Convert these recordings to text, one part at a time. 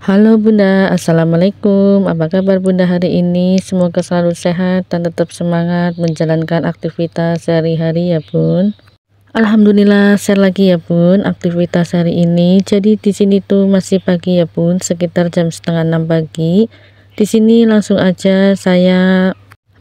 Halo Bunda, Assalamualaikum. Apa kabar Bunda hari ini? Semoga selalu sehat dan tetap semangat menjalankan aktivitas sehari-hari ya Bun. Alhamdulillah share lagi ya Bun aktivitas hari ini. Jadi di sini tuh masih pagi ya Bun, sekitar jam setengah 6 pagi. Di sini langsung aja saya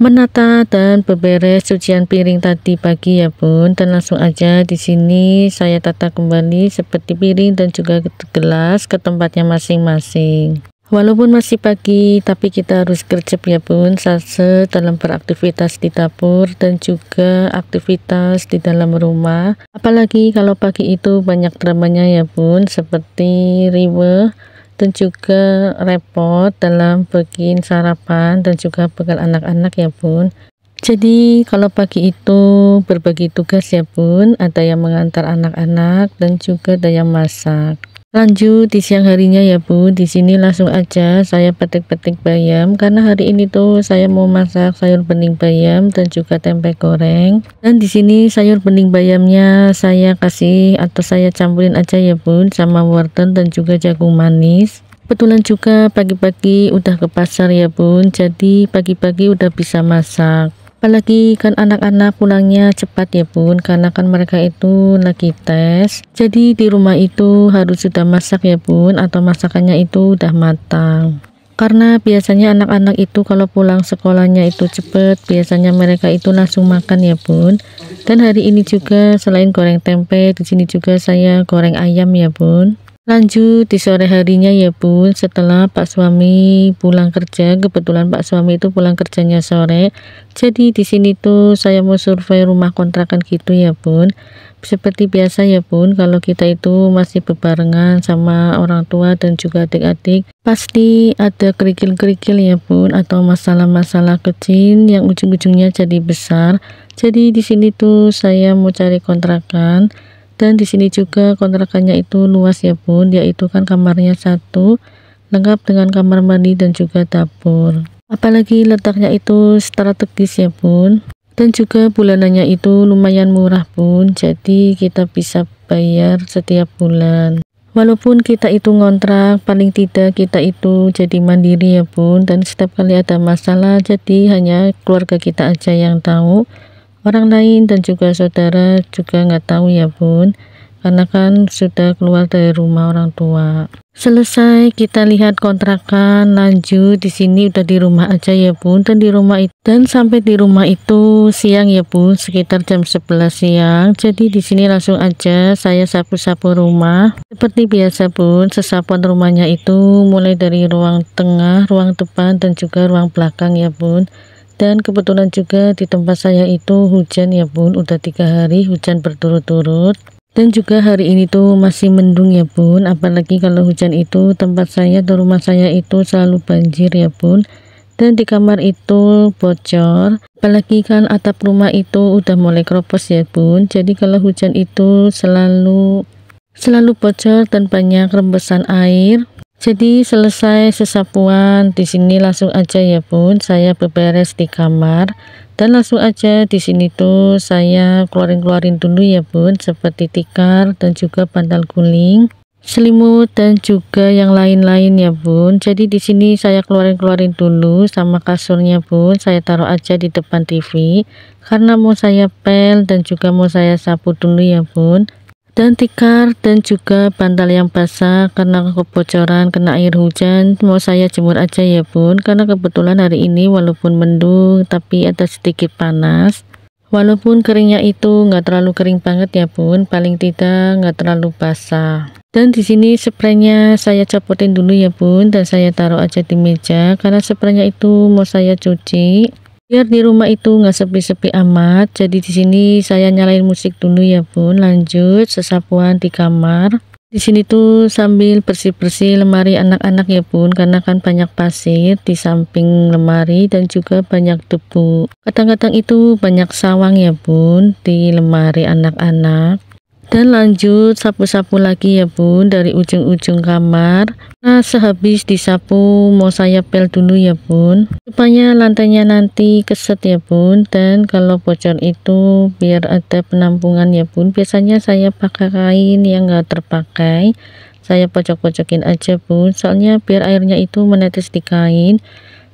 menata dan beberes cucian piring tadi pagi ya Bun, dan langsung aja di sini saya tata kembali seperti piring dan juga gelas ke tempatnya masing-masing. Walaupun masih pagi tapi kita harus gercep ya Bun, sase dalam beraktivitas di dapur dan juga aktivitas di dalam rumah. Apalagi kalau pagi itu banyak dramanya ya Bun, seperti riweh dan juga repot dalam bikin sarapan dan juga bekal anak-anak ya Bun. Jadi kalau pagi itu berbagi tugas ya Bun, ada yang mengantar anak-anak dan juga ada yang masak. Lanjut di siang harinya ya Bun, di sini langsung aja saya petik-petik bayam karena hari ini tuh saya mau masak sayur bening bayam dan juga tempe goreng. Dan di sini sayur bening bayamnya saya kasih atau saya campurin aja ya Bun sama wortel dan juga jagung manis. Kebetulan juga pagi-pagi udah ke pasar ya Bun, jadi pagi-pagi udah bisa masak. Apalagi kan anak-anak pulangnya cepat ya Bun, karena kan mereka itu lagi tes. Jadi di rumah itu harus sudah masak ya Bun, atau masakannya itu udah matang. Karena biasanya anak-anak itu kalau pulang sekolahnya itu cepet, biasanya mereka itu langsung makan ya Bun. Dan hari ini juga selain goreng tempe, di sini juga saya goreng ayam ya Bun. Lanjut di sore harinya ya Bun, setelah Pak suami pulang kerja, kebetulan Pak suami itu pulang kerjanya sore. Jadi di sini tuh saya mau survei rumah kontrakan gitu ya Bun. Seperti biasa ya Bun, kalau kita itu masih bebarengan sama orang tua dan juga adik-adik, pasti ada kerikil-kerikil ya Bun, atau masalah-masalah kecil yang ujung-ujungnya jadi besar. Jadi di sini tuh saya mau cari kontrakan. Dan di sini juga kontrakannya itu luas ya Bun, yaitu kan kamarnya satu, lengkap dengan kamar mandi dan juga dapur. Apalagi letaknya itu strategis ya Bun. Dan juga bulanannya itu lumayan murah Bun, jadi kita bisa bayar setiap bulan. Walaupun kita itu ngontrak, paling tidak kita itu jadi mandiri ya Bun, dan setiap kali ada masalah jadi hanya keluarga kita aja yang tahu. Orang lain dan juga saudara juga nggak tahu ya Bun, karena kan sudah keluar dari rumah orang tua. Selesai kita lihat kontrakan, lanjut di sini udah di rumah aja ya Bun, dan di rumah itu dan sampai di rumah itu siang ya Bun, sekitar jam 11 siang. Jadi di sini langsung aja saya sapu-sapu rumah. Seperti biasa Bun, sesapuan rumahnya itu mulai dari ruang tengah, ruang depan dan juga ruang belakang ya Bun. Dan kebetulan juga di tempat saya itu hujan ya Bun, udah 3 hari hujan berturut-turut. Dan juga hari ini tuh masih mendung ya Bun, apalagi kalau hujan itu tempat saya atau rumah saya itu selalu banjir ya Bun. Dan di kamar itu bocor, apalagi kan atap rumah itu udah mulai keropos ya Bun. Jadi kalau hujan itu selalu bocor dan banyak rembesan air. Jadi selesai sesapuan di sini langsung aja ya Bun, saya beberes di kamar dan langsung aja di sini tuh saya keluarin dulu ya Bun, seperti tikar dan juga bantal guling, selimut dan juga yang lain-lain ya Bun. Jadi di sini saya keluarin dulu sama kasurnya Bun, saya taruh aja di depan TV karena mau saya pel dan juga mau saya sapu dulu ya Bun. Dan tikar dan juga bantal yang basah karena kebocoran kena air hujan mau saya jemur aja ya Bun, karena kebetulan hari ini walaupun mendung tapi ada sedikit panas. Walaupun keringnya itu nggak terlalu kering banget ya Bun, paling tidak nggak terlalu basah. Dan di sini spraynya saya copotin dulu ya Bun, dan saya taruh aja di meja karena spraynya itu mau saya cuci. Biar di rumah itu nggak sepi-sepi amat, jadi di sini saya nyalain musik dulu ya Bun. Lanjut sesapuan di kamar. Di sini tuh sambil bersih-bersih lemari anak-anak ya Bun, karena kan banyak pasir di samping lemari dan juga banyak debu. Kadang-kadang itu banyak sawang ya Bun di lemari anak-anak. Dan lanjut sapu-sapu lagi ya Bun dari ujung-ujung kamar. Nah sehabis disapu mau saya pel dulu ya Bun, supaya lantainya nanti keset ya Bun. Dan kalau bocor itu biar ada penampungan ya Bun, biasanya saya pakai kain yang gak terpakai saya pocok-pocokin aja bun, soalnya biar airnya itu menetes di kain.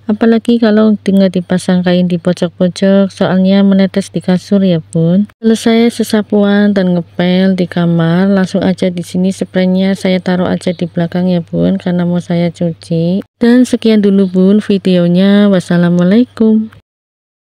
Apalagi kalau tinggal dipasang kain di pojok-pojok, soalnya menetes di kasur ya bun. Selesai sesapuan dan ngepel di kamar, langsung aja di sini spraynya saya taruh aja di belakang ya bun, karena mau saya cuci. Dan sekian dulu bun videonya. Wassalamualaikum.